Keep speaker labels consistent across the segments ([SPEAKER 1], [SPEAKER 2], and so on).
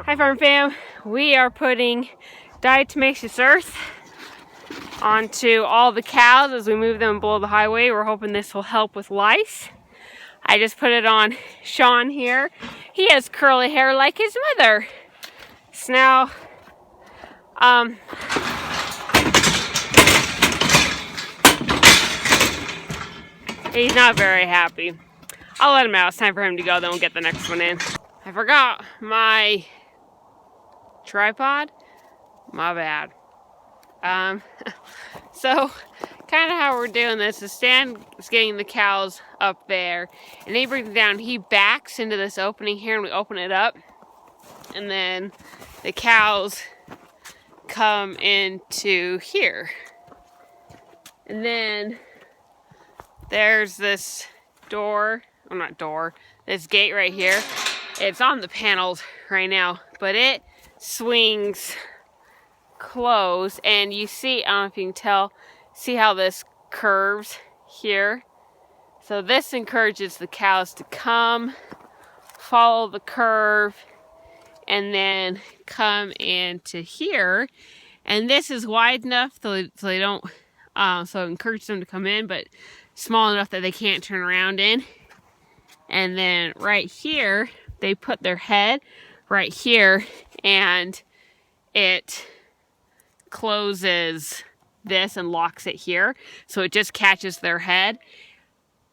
[SPEAKER 1] Hi Farm Fam, we are putting diatomashish earth onto all the cows as we move them below the highway. We're hoping this will help with lice. I just put it on Sean here. He has curly hair like his mother. So now, he's not very happy. I'll let him out. It's time for him to go, then we'll get the next one in. I forgot my tripod. My bad. So kind of how we're doing this is Stan is getting the cows up there and he brings them down. He backs into this opening here and we open it up, and then the cows come into here, and then there's this door, well, not door, this gate right here. It's on the panels right now, but it swings close, and you see, I don't know if you can tell, see how this curves here? So this encourages the cows to come, follow the curve, and then come into here. And this is wide enough so they don't, so it encourages them to come in, but small enough that they can't turn around in. And then right here, they put their head right here, and it closes this and locks it here, so it just catches their head.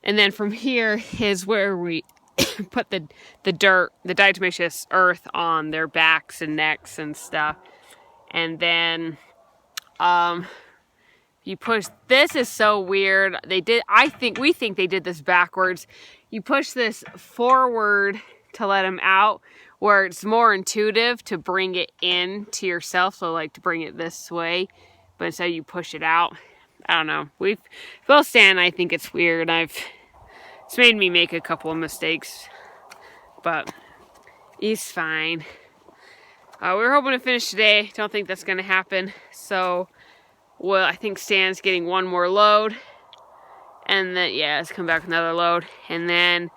[SPEAKER 1] And then from here is where we put the dirt, the diatomaceous earth on their backs and necks and stuff. And then you push, this is so weird. We think they did this backwards. You push this forward to let them out, where it's more intuitive to bring it in to yourself, so like to bring it this way, but instead you push it out. I don't know. Both Stan and I think it's weird. It's made me make a couple of mistakes, but he's fine. We were hoping to finish today. Don't think that's going to happen. So, well, I think Stan's getting one more load, and then yeah, let's come back with another load, and then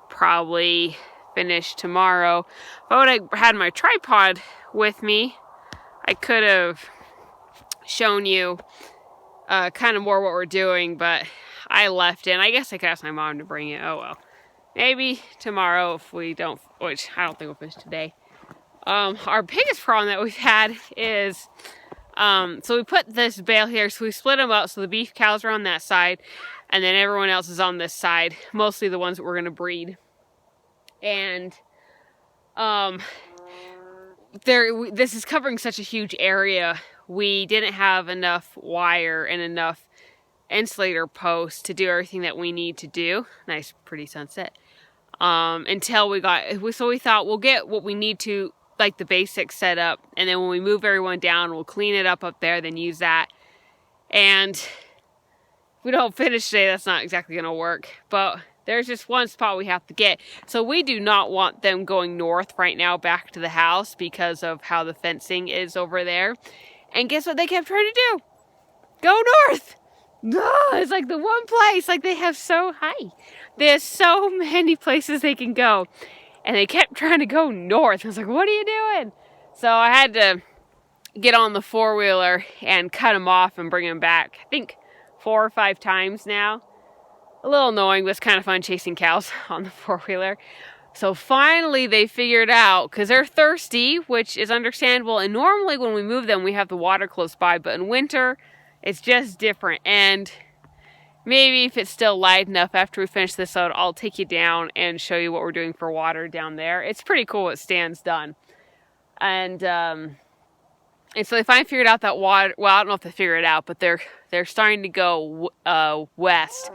[SPEAKER 1] probably finish tomorrow. If I would have had my tripod with me, I could have shown you kind of more what we're doing, but I left it. I guess I could ask my mom to bring it. Oh well. Maybe tomorrow if we don't, which I don't think we'll finish today. Our biggest problem that we've had is, so we put this bale here, so we split them up, so the beef cows are on that side, and then everyone else is on this side, mostly the ones that we're going to breed. And this is covering such a huge area. We didn't have enough wire and enough insulator posts to do everything that we need to do. Nice, pretty sunset. Until we thought we'll get what we need to, like the basic setup, and then when we move everyone down, we'll clean it up there, then use that. And if we don't finish today, that's not exactly going to work. But there's just one spot we have to get. So we do not want them going north right now back to the house because of how the fencing is over there. And guess what they kept trying to do? Go north! Oh, it's like the one place, like they have so high. There's so many places they can go. And they kept trying to go north. I was like, what are you doing? So I had to get on the four-wheeler and cut them off and bring them back. I think 4 or 5 times now. A little annoying, but it's kind of fun chasing cows on the four-wheeler. So finally they figured out, because they're thirsty, which is understandable. And normally when we move them, we have the water close by. But in winter, it's just different. And maybe if it's still light enough after we finish this out, I'll take you down and show you what we're doing for water down there. It's pretty cool what Stan's done. And so they finally figured out that water, well, I don't know if they figured it out, but they're starting to go west.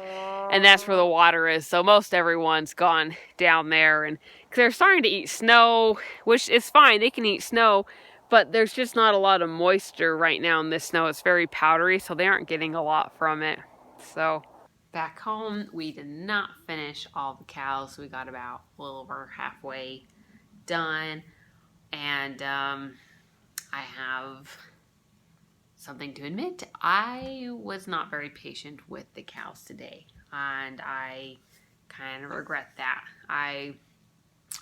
[SPEAKER 1] And that's where the water is. So most everyone's gone down there. And cause they're starting to eat snow, which is fine. They can eat snow. But there's just not a lot of moisture right now in this snow. It's very powdery, so they aren't getting a lot from it. So back home, we did not finish all the cows. We got about a little over halfway done. And I have something to admit. I was not very patient with the cows today. And I kind of regret that. I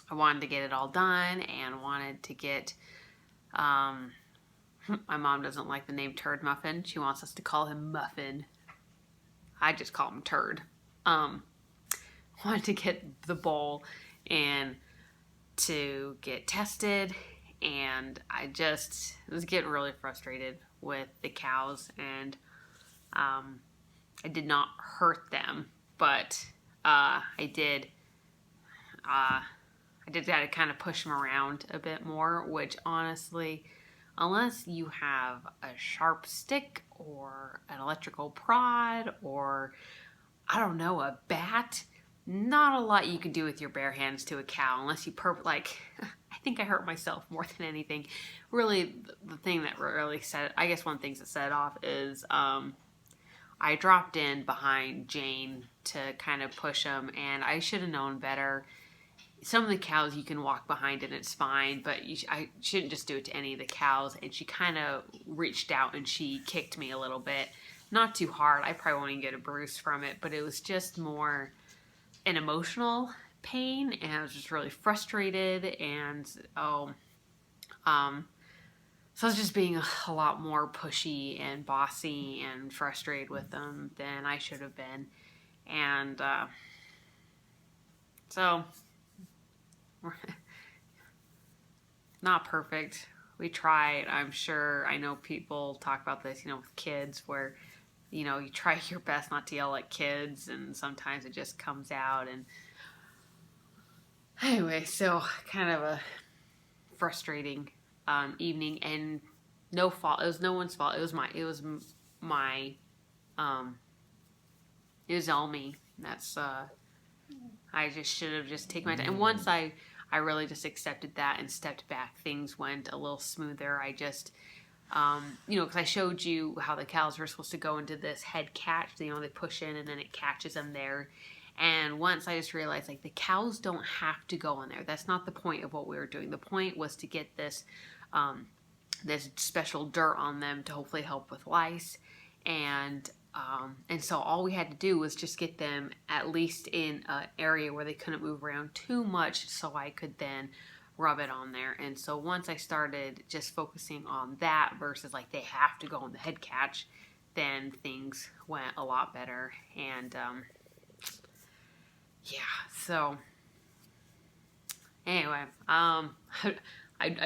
[SPEAKER 1] I wanted to get it all done and wanted to get, my mom doesn't like the name Turd Muffin. She wants us to call him Muffin. I just call him Turd. Wanted to get the bowl and to get tested, and I just was getting really frustrated with the cows, and I did not hurt them, but I did got to kind of push them around a bit more, which honestly, unless you have a sharp stick or an electrical prod or, I don't know, a bat, not a lot you can do with your bare hands to a cow unless you like, I think I hurt myself more than anything. Really, the thing that really I guess one of the things that set it off is I dropped in behind Jane to kind of push him, and I should have known better. Some of the cows you can walk behind and it's fine, but I shouldn't just do it to any of the cows. And she kind of reached out and she kicked me a little bit. Not too hard. I probably won't even get a bruise from it, but it was just more an emotional pain, and I was just really frustrated, and so I was just being a lot more pushy and bossy and frustrated with them than I should have been. And so not perfect. We tried. I'm sure. I know people talk about this, with kids, where, you try your best not to yell at kids, and sometimes it just comes out. And anyway, so kind of a frustrating evening, and no fault. It was no one's fault. It was all me. That's I just should have just taken my time. And once I really just accepted that and stepped back, things went a little smoother. I just, because I showed you how the cows were supposed to go into this head catch. They push in and then it catches them there. And once I just realized, the cows don't have to go in there. That's not the point of what we were doing. The point was to get this, this special dirt on them to hopefully help with lice. And so all we had to do was just get them at least in an area where they couldn't move around too much, so I could then rub it on there. And so once I started just focusing on that versus they have to go in the head catch, then things went a lot better. And yeah, so anyway, I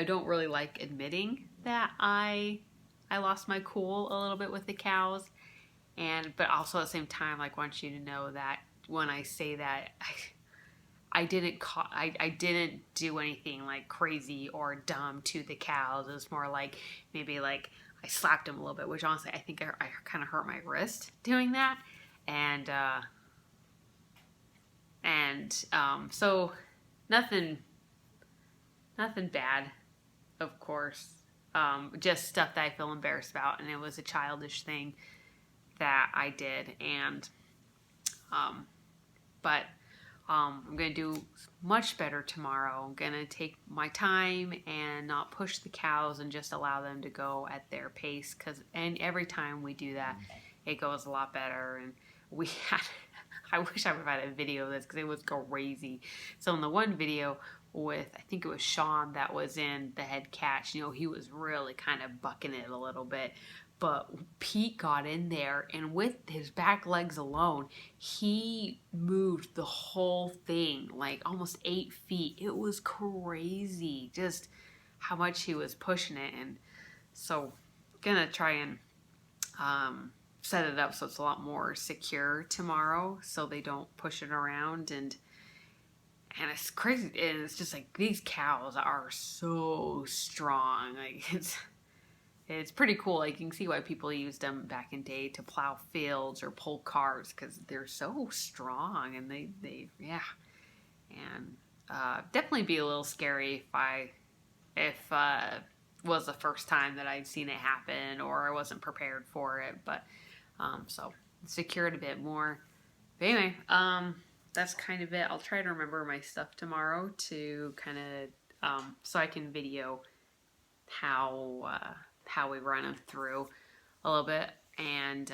[SPEAKER 1] don't really like admitting that I lost my cool a little bit with the cows. But also at the same time, I want you to know that when I say that, I didn't do anything crazy or dumb to the cows. It was more maybe I slapped them a little bit, which honestly I think I kind of hurt my wrist doing that, and so nothing bad, of course, just stuff that I feel embarrassed about, and it was a childish thing that I did. And but I'm gonna do much better tomorrow. I'm gonna take my time and not push the cows and just allow them to go at their pace, and every time we do that, it goes a lot better. And we had I wish I would have had a video of this because it was crazy. So in the one video with, I think it was Sean that was in the head catch, he was really kind of bucking it a little bit. But Pete got in there, and with his back legs alone, he moved the whole thing, almost 8 feet. It was crazy, just how much he was pushing it. And so, gonna try and set it up so it's a lot more secure tomorrow, so they don't push it around. And it's crazy, and it's just these cows are so strong. It's pretty cool. You can see why people used them back in day to plow fields or pull cars, because they're so strong, and they and definitely be a little scary if was the first time that I'd seen it happen or I wasn't prepared for it. But so secured a bit more. But anyway, that's kind of it. I'll try to remember my stuff tomorrow to kind of so I can video how we run them through a little bit, and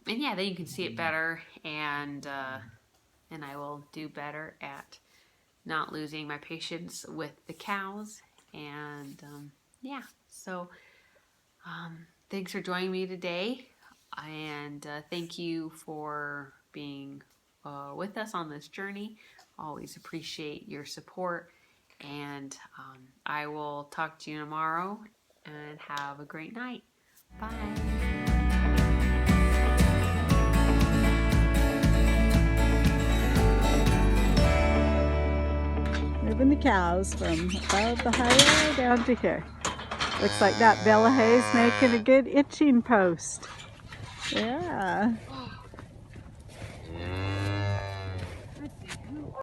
[SPEAKER 1] yeah, then you can see it better, and I will do better at not losing my patience with the cows. And yeah, so thanks for joining me today, and thank you for being with us on this journey. Always appreciate your support, and I will talk to you tomorrow, and have a great night. Bye.
[SPEAKER 2] Moving the cows from above the highway down to here. Looks like that Bella Hay's making a good itching post. Yeah.